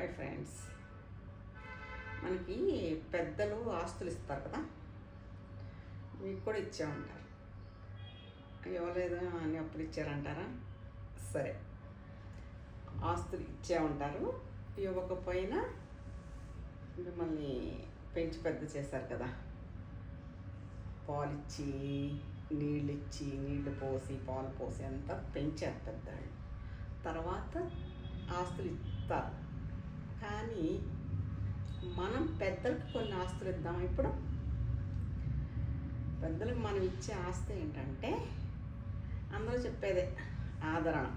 Hi friends. మనకి పెద్దలు ఆస్తులు ఇస్తారు కదా, మీకు కూడా ఇచ్చే ఉంటారు. ఇవ్వలేదు అని అప్పుడు ఇచ్చారంటారా? సరే, ఆస్తులు ఇచ్చే ఉంటారు. ఇవ్వకపోయినా మిమ్మల్ని పెంచి పెద్ద చేశారు కదా, పాలిచ్చి నీళ్ళు పోసి పాలు పోసి అంతా పెంచారు పెద్దవాళ్ళు. తర్వాత ఆస్తులు ఇస్తారు. కానీ మనం పెద్దలకు కొన్ని ఆస్తులు ఇద్దాం. ఇప్పుడు పెద్దలకు మనం ఇచ్చే ఆస్తి ఏంటంటే, అందరూ చెప్పేదే ఆదరణ.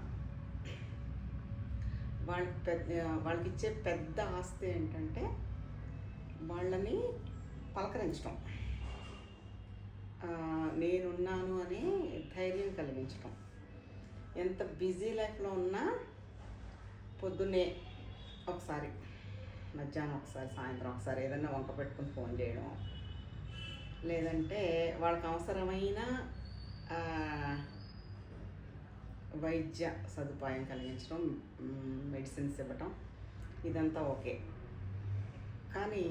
వాళ్ళకి ఇచ్చే పెద్ద ఆస్తి ఏంటంటే వాళ్ళని పలకరించడం, నేనున్నాను అనే ధైర్యం కలిగించడం. ఎంత బిజీ లైఫ్లో ఉన్నా పొద్దున్నే ఒకసారి, మధ్యాహ్నం ఒకసారి, సాయంత్రం ఒకసారి ఏదన్నా వంక పెట్టుకుని ఫోన్ చేయడం, లేదంటే వాళ్ళకి అవసరమైన వైద్య సదుపాయం కలిగించడం, మెడిసిన్స్ ఇవ్వటం, ఇదంతా ఓకే. కానీ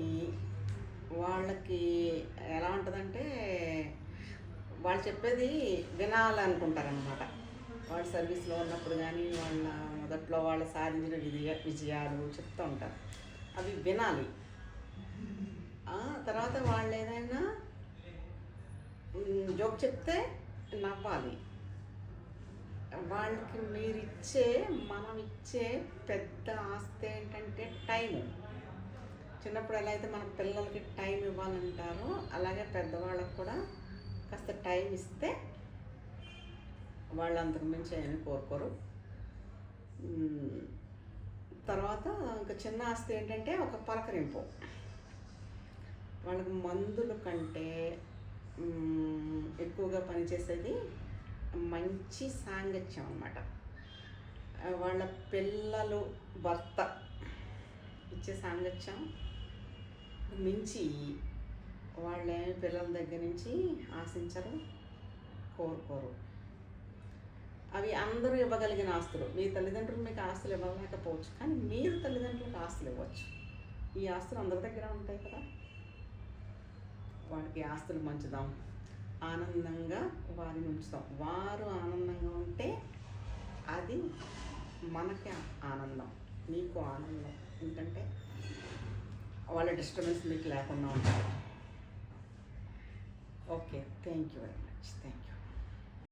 వాళ్ళకి ఎలా ఉంటుందంటే, వాళ్ళు చెప్పేది వినాలనుకుంటారనమాట. వాళ్ళ సర్వీస్లో ఉన్నప్పుడు కానీ వాళ్ళ మొదట్లో వాళ్ళు సాధించిన విజయాలు చెప్తూ ఉంటారు, అవి వినాలి. తర్వాత వాళ్ళు ఏదైనా జోక్ చెప్తే నవ్వాలి. వాళ్ళకి మనం ఇచ్చే పెద్ద ఆస్తి ఏంటంటే టైము. చిన్నప్పుడు ఎలా అయితే మన పిల్లలకి టైం ఇవ్వాలంటారో, అలాగే పెద్దవాళ్ళకు కూడా కాస్త టైం ఇస్తే వాళ్ళు అంతకు మించి ఏమీ కోరుకోరు. తర్వాత ఇంకా చిన్న ఆస్తి ఏంటంటే ఒక పలకరింపు. వాళ్ళకి మందుల కంటే ఎక్కువగా పనిచేసేది మంచి సాంగత్యం అన్నమాట. వాళ్ళ పిల్లలు, భర్త ఇచ్చే సాంగత్యం మించి వాళ్ళేమి పిల్లల దగ్గర నుంచి ఆశించరు, కోరుకోరు. అవి అందరూ ఇవ్వగలిగిన ఆస్తులు. మీ తల్లిదండ్రులు మీకు ఆస్తులు ఇవ్వలేకపోవచ్చు, కానీ మీరు తల్లిదండ్రులకు ఆస్తులు ఇవ్వచ్చు. ఈ ఆస్తులు అందరి దగ్గర ఉంటాయి కదా. వాడికి ఆస్తులు పంచుదాం, ఆనందంగా వారిని ఉంచుతాం. వారు ఆనందంగా ఉంటే అది మనకి ఆనందం, మీకు ఆనందం. ఎందుకంటే వాళ్ళ డిస్టర్బెన్స్ మీకు లేకుండా ఉంటారు. Okay, thank you very much. Thank you.